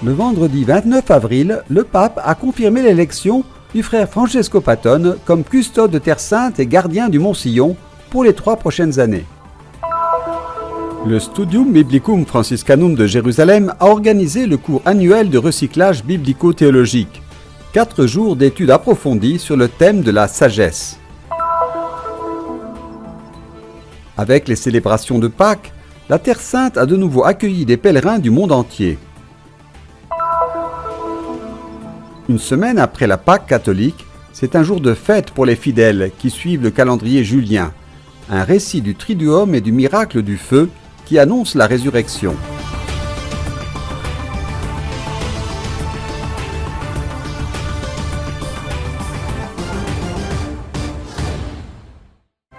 Le vendredi 29 avril, le pape a confirmé l'élection du frère Francesco Patton comme custode de Terre Sainte et gardien du Mont-Sillon pour les 3 prochaines années. Le Studium Biblicum Franciscanum de Jérusalem a organisé le cours annuel de recyclage biblico-théologique. 4 jours d'études approfondies sur le thème de la sagesse. Avec les célébrations de Pâques, la Terre Sainte a de nouveau accueilli des pèlerins du monde entier. Une semaine après la Pâque catholique, c'est un jour de fête pour les fidèles qui suivent le calendrier julien. Un récit du Triduum et du miracle du feu qui annonce la résurrection.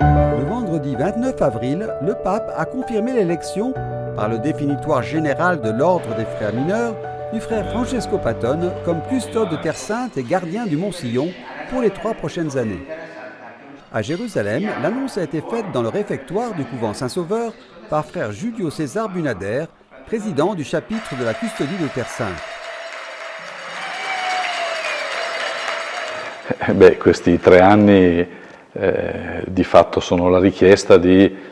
Le vendredi 29 avril, le pape a confirmé l'élection, par le définitoire général de l'ordre des frères mineurs, du frère Francesco Patton comme custode de Terre Sainte et gardien du Mont-Sillon pour les 3 prochaines années. À Jérusalem, l'annonce a été faite dans le réfectoire du couvent Saint-Sauveur par frère Julio César Bunader, président du chapitre de la custodie de Terre Sainte. Questi 3 anni di fatto sono la richiesta di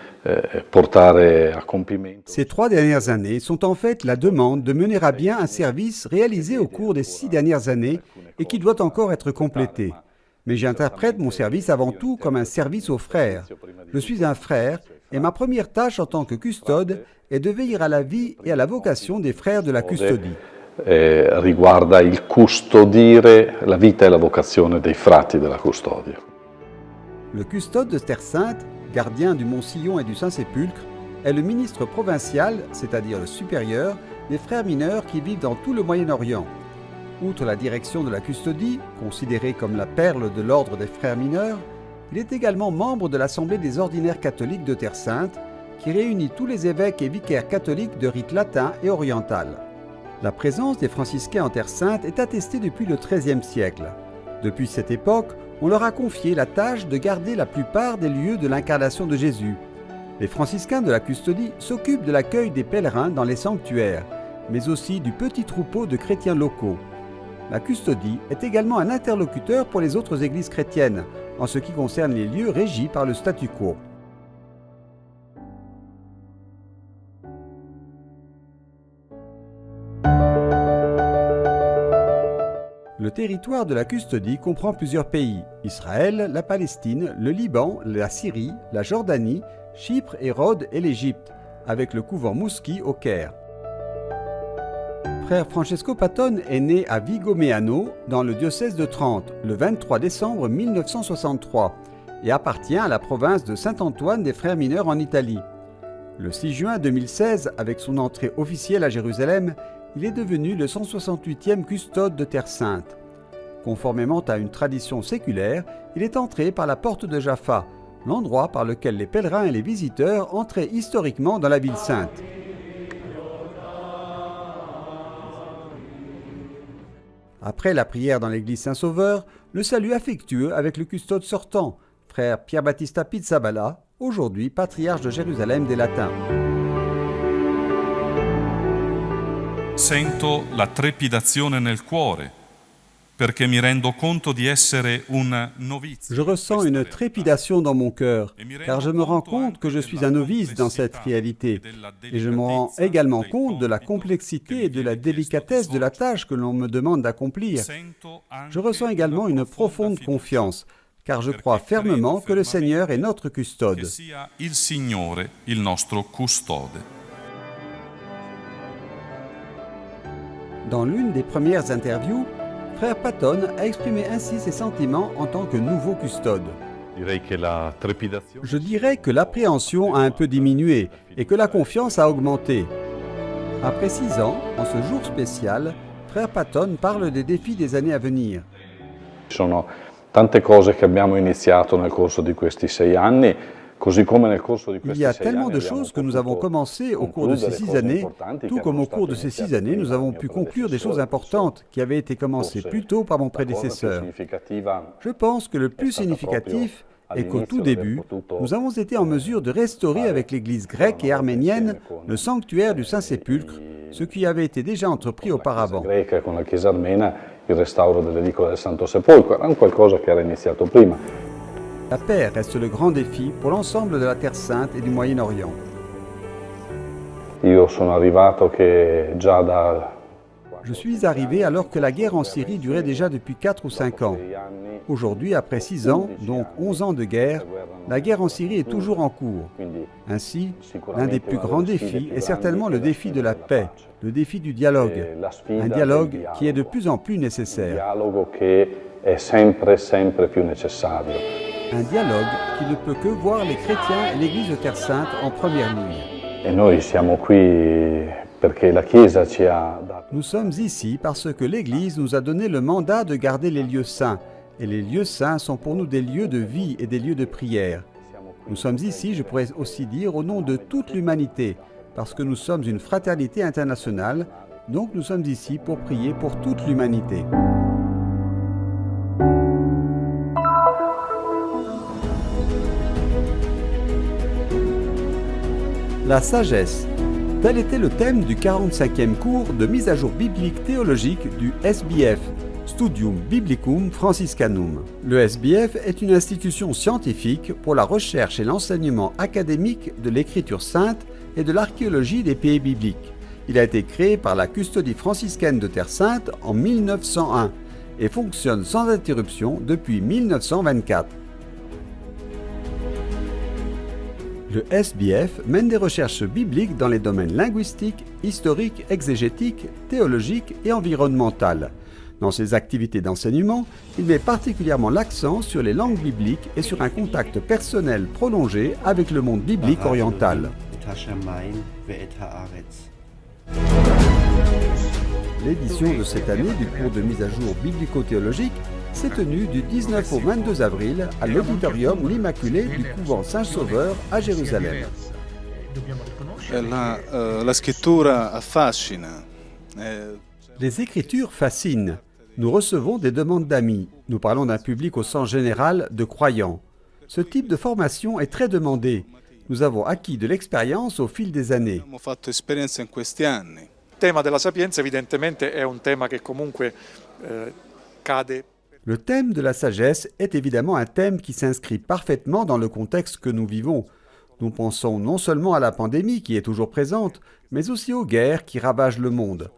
portare a compimento. Ces 3 dernières années sont en fait la demande de mener à bien un service réalisé au cours des 6 dernières années et qui doit encore être complété. Mais j'interprète mon service avant tout comme un service aux frères. Je suis un frère et ma première tâche en tant que custode est de veiller à la vie et à la vocation des frères de la custodie. Riguarda il custodire la vita e la vocazione dei frati della custodia. Le custode de Terre Sainte, gardien du Mont-Sillon et du Saint-Sépulcre, est le ministre provincial, c'est-à-dire le supérieur, des frères mineurs qui vivent dans tout le Moyen-Orient. Outre la direction de la custodie, considérée comme la perle de l'ordre des frères mineurs, il est également membre de l'Assemblée des ordinaires catholiques de Terre Sainte, qui réunit tous les évêques et vicaires catholiques de rite latin et oriental. La présence des franciscains en Terre Sainte est attestée depuis le XIIIe siècle. Depuis cette époque, on leur a confié la tâche de garder la plupart des lieux de l'incarnation de Jésus. Les franciscains de la custodie s'occupent de l'accueil des pèlerins dans les sanctuaires, mais aussi du petit troupeau de chrétiens locaux. La custodie est également un interlocuteur pour les autres églises chrétiennes, en ce qui concerne les lieux régis par le statu quo. Le territoire de la custodie comprend plusieurs pays: Israël, la Palestine, le Liban, la Syrie, la Jordanie, Chypre et Rhodes et l'Égypte, avec le couvent Mouski au Caire. Frère Francesco Patton est né à Vigo Meano, dans le diocèse de Trente, le 23 décembre 1963, et appartient à la province de Saint-Antoine des Frères mineurs en Italie. Le 6 juin 2016, avec son entrée officielle à Jérusalem, il est devenu le 168e custode de Terre Sainte. Conformément à une tradition séculaire, il est entré par la porte de Jaffa, l'endroit par lequel les pèlerins et les visiteurs entraient historiquement dans la ville sainte. Après la prière dans l'église Saint-Sauveur, le salut affectueux avec le custode sortant, frère Pier Battista Pizzaballa, aujourd'hui patriarche de Jérusalem des Latins. Sento la trepidazione nel cuore, perché mi rendo conto di essere un novizio. Je ressens une trépidation dans mon cœur, car je me rends compte que je suis un novice dans cette réalité. Et je me rends également compte de la complexité et de la délicatesse de la tâche que l'on me demande d'accomplir. Je ressens également une profonde confiance, car je crois fermement que le Seigneur est notre custode. Il Signore il nostro custode. Dans l'une des premières interviews, frère Patton a exprimé ainsi ses sentiments en tant que nouveau custode. Je dirais que l'appréhension a un peu diminué et que la confiance a augmenté. Après 6 ans, en ce jour spécial, frère Patton parle des défis des années à venir. Ci sono tante cose che abbiamo iniziato nel corso di questi 6 anni. Il y a tellement de choses que nous avons commencé au cours de ces 6 années, tout comme au cours de ces 6 années, nous avons pu conclure des choses importantes qui avaient été commencées plus tôt par mon prédécesseur. Je pense que le plus significatif est qu'au tout début, nous avons été en mesure de restaurer avec l'Église grecque et arménienne le sanctuaire du Saint-Sépulcre ce qui avait été déjà entrepris auparavant. Greca con la Chiesa armena, il restauro dell'edicola del Santo Sepolcro, era un qualcosa che era iniziato prima. La paix reste le grand défi pour l'ensemble de la Terre Sainte et du Moyen-Orient. Io sono arrivato che già da Je suis arrivé alors que la guerre en Syrie durait déjà depuis 4 ou 5 ans. Aujourd'hui, après 6 ans, donc 11 ans de guerre, la guerre en Syrie est toujours en cours. Ainsi, l'un des plus grands défis est certainement le défi de la paix, le défi du dialogue. Un dialogue qui est de plus en plus nécessaire. Un dialogue qui ne peut que voir les chrétiens et l'Église de Terre Sainte en première ligne. E noi siamo qui perché la Chiesa ci ha dato. Nous sommes ici parce que l'Église nous a donné le mandat de garder les lieux saints. Et les lieux saints sont pour nous des lieux de vie et des lieux de prière. Nous sommes ici, je pourrais aussi dire, au nom de toute l'humanité, parce que nous sommes une fraternité internationale, donc nous sommes ici pour prier pour toute l'humanité. La sagesse. Tel était le thème du 45e cours de mise à jour biblique théologique du SBF, Studium Biblicum Franciscanum. Le SBF est une institution scientifique pour la recherche et l'enseignement académique de l'écriture sainte et de l'archéologie des pays bibliques. Il a été créé par la Custodie franciscaine de Terre Sainte en 1901 et fonctionne sans interruption depuis 1924. Le SBF mène des recherches bibliques dans les domaines linguistiques, historiques, exégétiques, théologiques et environnementales. Dans ses activités d'enseignement, il met particulièrement l'accent sur les langues bibliques et sur un contact personnel prolongé avec le monde biblique oriental. L'édition de cette année du cours de mise à jour biblico-théologique s'est tenue du 19 au 22 avril à l'auditorium l'Immaculée du couvent Saint-Sauveur à Jérusalem. La scrittura affascina. Les Écritures fascinent. Nous recevons des demandes d'amis. Nous parlons d'un public au sens général de croyants. Ce type de formation est très demandé. Nous avons acquis de l'expérience au fil des années. Abbiamo fatto esperienza in questi anni. Il tema della sapienza evidentemente è un tema che comunque cade. Le thème de la sagesse est évidemment un thème qui s'inscrit parfaitement dans le contexte que nous vivons. Nous pensons non seulement à la pandémie qui est toujours présente, mais aussi aux guerres qui ravagent le monde.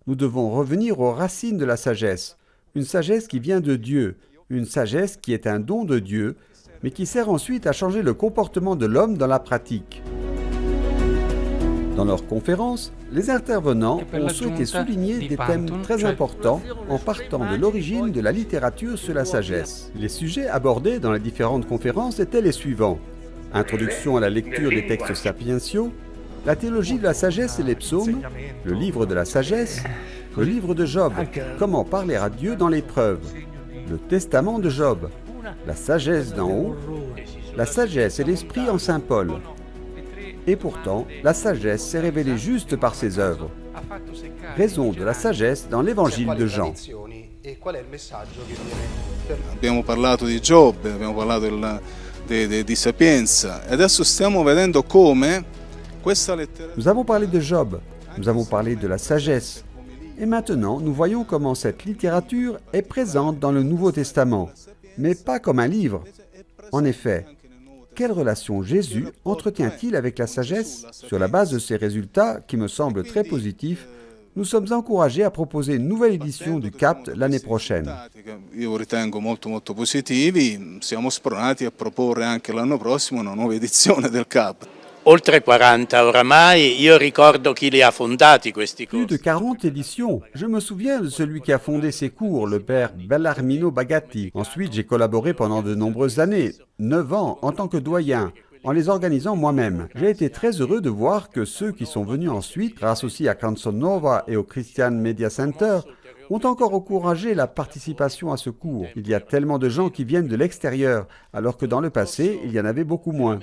Nous devons revenir aux racines de la sagesse, une sagesse qui vient de Dieu, une sagesse qui est un don de Dieu, mais qui sert ensuite à changer le comportement de l'homme dans la pratique. Dans leurs conférences, les intervenants ont souhaité souligner des thèmes très importants en partant de l'origine de la littérature sur la sagesse. Les sujets abordés dans les différentes conférences étaient les suivants. Introduction à la lecture des textes sapientiaux, la théologie de la sagesse et les psaumes, le livre de la sagesse, le livre de Job, comment parler à Dieu dans l'épreuve, le testament de Job, la sagesse d'en haut, la sagesse et l'esprit en Saint Paul. Et pourtant, la sagesse s'est révélée juste par ses œuvres. Raison de la sagesse dans l'évangile de Jean. Abbiamo parlato di Giobbe, abbiamo parlato di Sapienza e adesso stiamo vedendo come questa letteratura. Nous avons parlé de Job, nous avons parlé de la sagesse. Et maintenant, nous voyons comment cette littérature est présente dans le Nouveau Testament, mais pas comme un livre. En effet, quelle relation Jésus entretient-il avec la sagesse? Sur la base de ces résultats, qui me semblent très positifs, nous sommes encouragés à proposer une nouvelle édition du CAPT l'année prochaine. Io ritengo molto positivi, siamo spronati a proporre anche l'anno prossimo una nuova edizione del CAPT. Oltre 40 oramai, io ricordo chi li ha fondati questi Plus de corsi. 40 éditions. Je me souviens de celui qui a fondé ces cours, le père Bellarmino Bagatti. Ensuite, j'ai collaboré pendant de nombreuses années, 9 ans, en tant que doyen, en les organisant moi-même. J'ai été très heureux de voir que ceux qui sont venus ensuite, grâce aussi à Canson Nova et au Christian Media Center, ont encore encouragé la participation à ce cours. Il y a tellement de gens qui viennent de l'extérieur, alors que dans le passé, il y en avait beaucoup moins.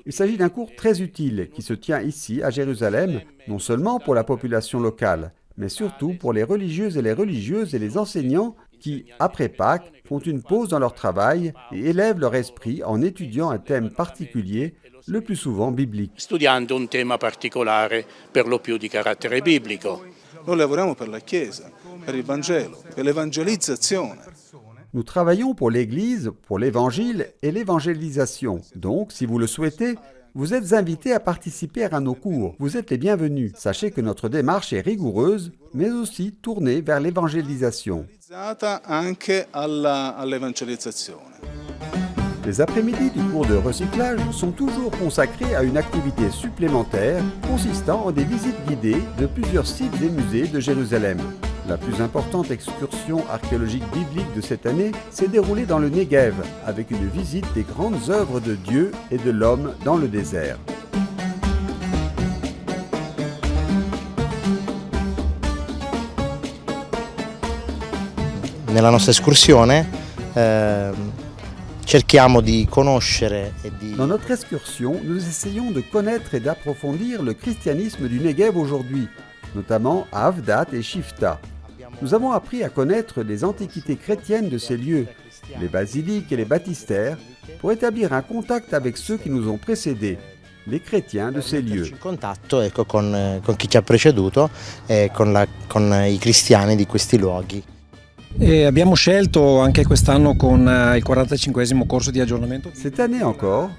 Il s'agit d'un cours très utile qui se tient ici, à Jérusalem, non seulement pour la population locale, mais surtout pour les religieuses et les religieuses et les enseignants qui, après Pâques, font une pause dans leur travail et élèvent leur esprit en étudiant un thème particulier, le plus souvent biblique. Studiando un tema particolare per lo più di carattere biblico. Noi lavoriamo per la Chiesa, per il Vangelo, per l'evangelizzazione. Nous travaillons pour l'Église, pour l'Évangile et l'évangélisation. Donc, si vous le souhaitez, vous êtes invités à participer à nos cours. Vous êtes les bienvenus. Sachez que notre démarche est rigoureuse, mais aussi tournée vers l'évangélisation. Anche all'evangelizzazione. Les après-midi du cours de recyclage sont toujours consacrés à une activité supplémentaire consistant en des visites guidées de plusieurs sites et musées de Jérusalem. La plus importante excursion archéologique biblique de cette année s'est déroulée dans le Negev, avec une visite des grandes œuvres de Dieu et de l'homme dans le désert. Nella nostra escursione cerchiamo di conoscere e di... Dans notre excursion, nous essayons de connaître et d'approfondir le christianisme du Negev aujourd'hui, notamment à Avdat et Shifta. Nous avons appris à connaître les antiquités chrétiennes de ces lieux, les basiliques et les baptistères, pour établir un contact avec ceux qui nous ont précédés, les chrétiens de ces lieux. In contatto con chi ci ha preceduto e con i cristiani di questi luoghi. E abbiamo scelto anche quest'anno con il 45esimo corso di aggiornamento. Cette année encore,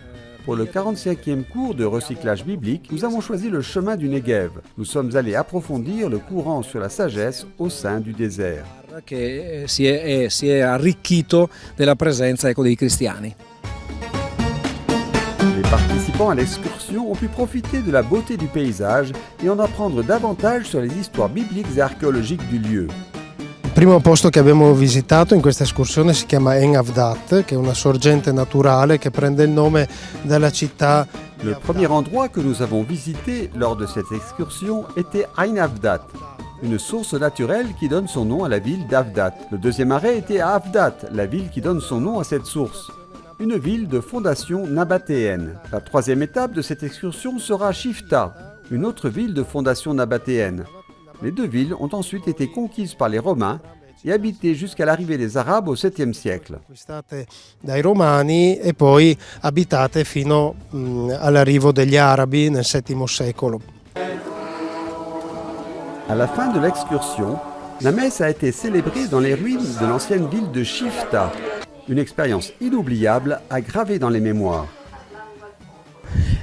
pour le 45e cours de recyclage biblique, nous avons choisi le chemin du Negev. Nous sommes allés approfondir le courant sur la sagesse au sein du désert. Che si è arricchito della presenza dei cristiani. Les participants à l'excursion ont pu profiter de la beauté du paysage et en apprendre davantage sur les histoires bibliques et archéologiques du lieu. Il primo posto che abbiamo visitato in questa escursione si chiama En Avdat, che è una sorgente naturale che prende il nome dalla città. Le premier endroit que nous avons visité lors de cette excursion était Ein Avdat, une source naturelle qui donne son nom à la ville d'Avdat. Le deuxième arrêt était à Avdat, la ville qui donne son nom à cette source, une ville de fondation nabatéenne. La troisième étape de cette excursion sera Shifta, une autre ville de fondation nabatéenne. Les deux villes ont ensuite été conquises par les Romains et habitées jusqu'à l'arrivée des Arabes au 7e siècle. Conquistate dai Romani e poi abitate fino all'arrivo degli Arabi nel VII secolo. À la fin de l'excursion, la messe a été célébrée dans les ruines de l'ancienne ville de Shifta. Une expérience inoubliable à graver dans les mémoires.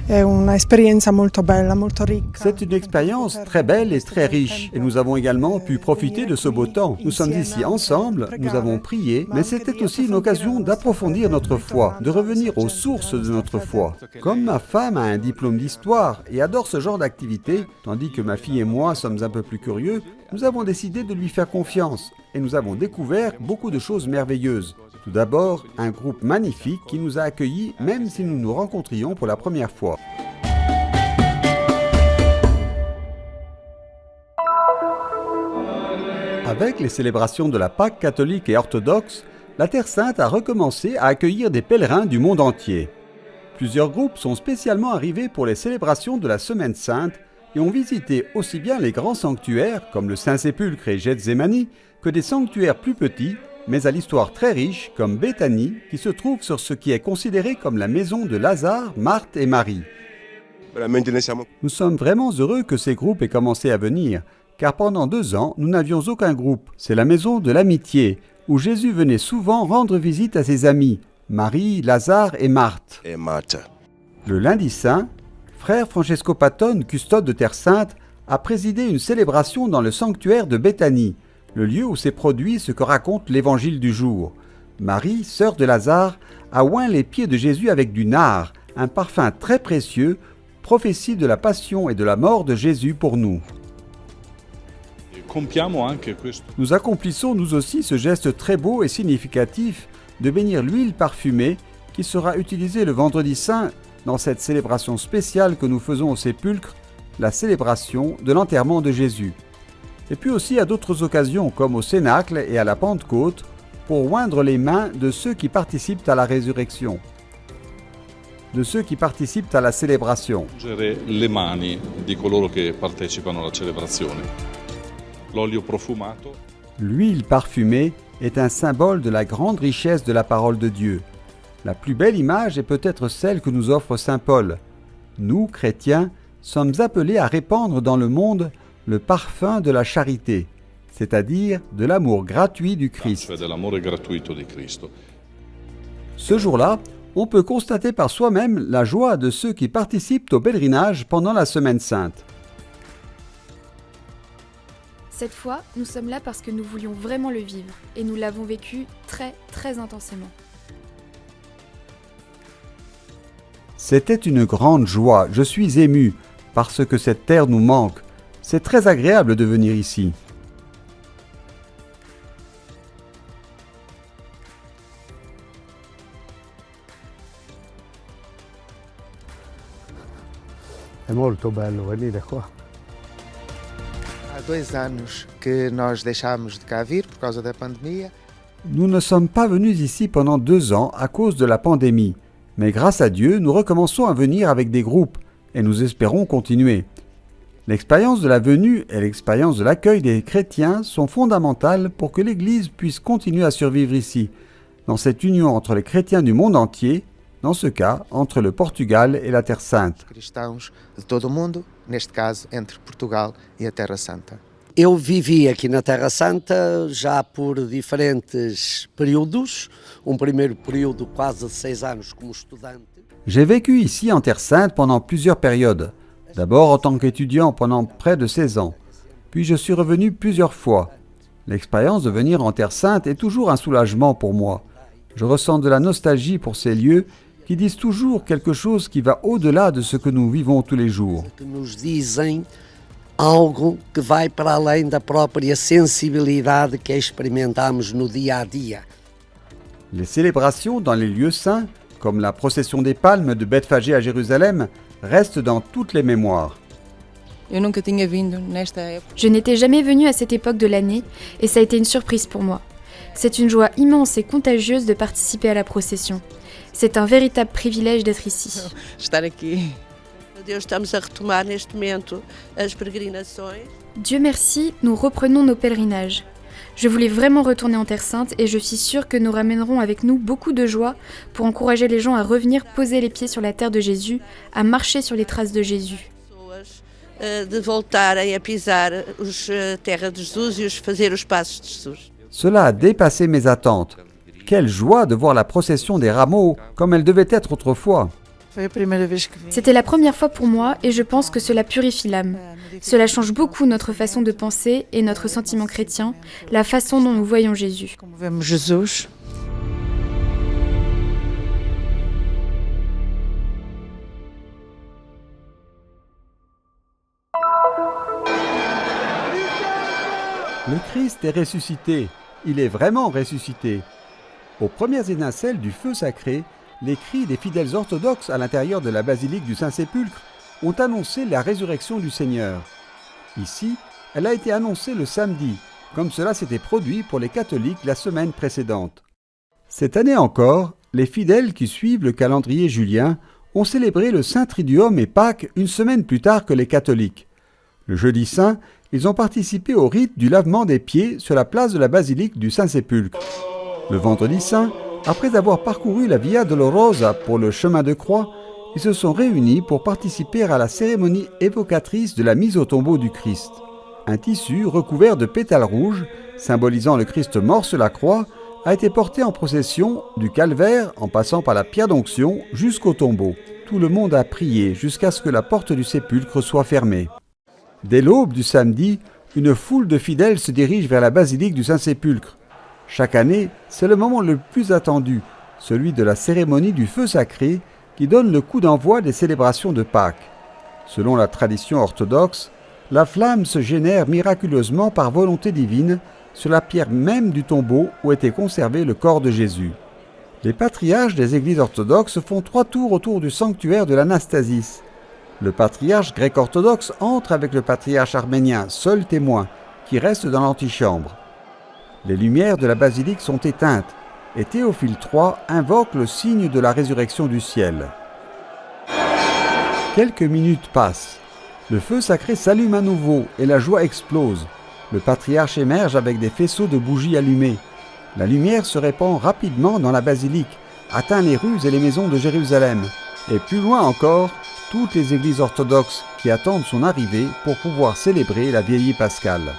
È un'esperienza molto bella, molto ricca. C'est une expérience très belle et très riche. Et nous avons également pu profiter de ce beau temps. Nous sommes ici ensemble, nous avons prié, mais c'était aussi une occasion d'approfondir notre foi, de revenir aux sources de notre foi. Comme ma femme a un diplôme d'histoire et adore ce genre d'activité, tandis que ma fille et moi sommes un peu plus curieux, nous avons décidé de lui faire confiance et nous avons découvert beaucoup de choses merveilleuses. Tout d'abord, un groupe magnifique qui nous a accueillis même si nous nous rencontrions pour la première fois. Avec les célébrations de la Pâque catholique et orthodoxe, la Terre Sainte a recommencé à accueillir des pèlerins du monde entier. Plusieurs groupes sont spécialement arrivés pour les célébrations de la Semaine Sainte et ont visité aussi bien les grands sanctuaires comme le Saint-Sépulcre et Gethsémani que des sanctuaires plus petits mais à l'histoire très riche comme Béthanie qui se trouve sur ce qui est considéré comme la maison de Lazare, Marthe et Marie. Nous sommes vraiment heureux que ces groupes aient commencé à venir, car pendant 2 ans, nous n'avions aucun groupe. C'est la maison de l'amitié, où Jésus venait souvent rendre visite à ses amis, Marie, Lazare et Marthe. Le lundi saint, frère Francesco Patton, custode de Terre Sainte, a présidé une célébration dans le sanctuaire de Béthanie, le lieu où s'est produit ce que raconte l'évangile du jour. Marie, sœur de Lazare, a oint les pieds de Jésus avec du nard, un parfum très précieux, prophétie de la passion et de la mort de Jésus pour nous. Nous accomplissons nous aussi ce geste très beau et significatif de bénir l'huile parfumée qui sera utilisée le vendredi saint dans cette célébration spéciale que nous faisons au sépulcre, la célébration de l'enterrement de Jésus. Et puis aussi à d'autres occasions comme au Cénacle et à la Pentecôte pour oindre les mains de ceux qui participent à la résurrection, de ceux qui participent à la célébration. Le mani di coloro che partecipano alla celebrazione. L'olio profumato. L'huile parfumée est un symbole de la grande richesse de la parole de Dieu. La plus belle image est peut-être celle que nous offre saint Paul. Nous, chrétiens, sommes appelés à répandre dans le monde le parfum de la charité, c'est-à-dire de l'amour gratuit du Christ. Ce jour-là, on peut constater par soi-même la joie de ceux qui participent au pèlerinage pendant la Semaine Sainte. Cette fois, nous sommes là parce que nous voulions vraiment le vivre, et nous l'avons vécu très, très intensément. C'était une grande joie, je suis ému, parce que cette terre nous manque. C'est très agréable de venir ici. È molto bello venire qua. Há 2 anos que nós deixámos de cá vir por causa da pandemia. Nous ne sommes pas venus ici pendant 2 ans à cause de la pandémie. Mais grâce à Dieu, nous recommençons à venir avec des groupes et nous espérons continuer. L'expérience de la venue et l'expérience de l'accueil des chrétiens sont fondamentales pour que l'Église puisse continuer à survivre ici, dans cette union entre les chrétiens du monde entier, dans ce cas, entre le Portugal et la Terre Sainte. Cristãos de todo o mundo, neste caso entre Portugal e a Terra Santa. Eu vivi aqui na Terra Santa já por diferentes períodos. Primeiro período quase 6 anos como estudante. J'ai vécu ici en Terre Sainte pendant plusieurs périodes. D'abord en tant qu'étudiant pendant près de 16 ans. Puis je suis revenu plusieurs fois. L'expérience de venir en Terre Sainte est toujours un soulagement pour moi. Je ressens de la nostalgie pour ces lieux qui disent toujours quelque chose qui va au-delà de ce que nous vivons tous les jours. Que nos dizem algo que vai para além da própria sensibilidade que experimentamos no dia a dia. Les célébrations dans les lieux saints, comme la procession des palmes de Bethphagée à Jérusalem, restent dans toutes les mémoires. Je n'étais jamais venue à cette époque de l'année et ça a été une surprise pour moi. C'est une joie immense et contagieuse de participer à la procession. C'est un véritable privilège d'être ici. Dieu merci, nous reprenons nos pèlerinages. Je voulais vraiment retourner en Terre Sainte et je suis sûre que nous ramènerons avec nous beaucoup de joie pour encourager les gens à revenir poser les pieds sur la terre de Jésus, à marcher sur les traces de Jésus. De voltarem a pisar a terra de Jesus e fazer os passos de Jesus. Cela a dépassé mes attentes. Quelle joie de voir la procession des rameaux comme elle devait être autrefois. C'était la première fois pour moi et je pense que cela purifie l'âme. Cela change beaucoup notre façon de penser et notre sentiment chrétien, la façon dont nous voyons Jésus. Le Christ est ressuscité. Il est vraiment ressuscité. Aux premières étincelles du feu sacré, les cris des fidèles orthodoxes à l'intérieur de la basilique du Saint-Sépulcre ont annoncé la résurrection du Seigneur. Ici, elle a été annoncée le samedi, comme cela s'était produit pour les catholiques la semaine précédente. Cette année encore, les fidèles qui suivent le calendrier julien ont célébré le Saint Triduum et Pâques une semaine plus tard que les catholiques. Le jeudi saint, ils ont participé au rite du lavement des pieds sur la place de la basilique du Saint-Sépulcre. Le vendredi saint, après avoir parcouru la Via Dolorosa pour le chemin de croix, ils se sont réunis pour participer à la cérémonie évocatrice de la mise au tombeau du Christ. Un tissu recouvert de pétales rouges, symbolisant le Christ mort sur la croix, a été porté en procession du calvaire en passant par la pierre d'onction jusqu'au tombeau. Tout le monde a prié jusqu'à ce que la porte du sépulcre soit fermée. Dès l'aube du samedi, une foule de fidèles se dirige vers la basilique du Saint-Sépulcre. Chaque année, c'est le moment le plus attendu, celui de la cérémonie du feu sacré qui donne le coup d'envoi des célébrations de Pâques. Selon la tradition orthodoxe, la flamme se génère miraculeusement par volonté divine sur la pierre même du tombeau où était conservé le corps de Jésus. Les patriarches des églises orthodoxes font 3 tours autour du sanctuaire de l'Anastasis. Le patriarche grec-orthodoxe entre avec le patriarche arménien, seul témoin, qui reste dans l'antichambre. Les lumières de la basilique sont éteintes et Théophile III invoque le signe de la résurrection du ciel. Quelques minutes passent. Le feu sacré s'allume à nouveau et la joie explose. Le patriarche émerge avec des faisceaux de bougies allumées. La lumière se répand rapidement dans la basilique, atteint les rues et les maisons de Jérusalem, et plus loin encore, toutes les églises orthodoxes qui attendent son arrivée pour pouvoir célébrer la vieillie pascale.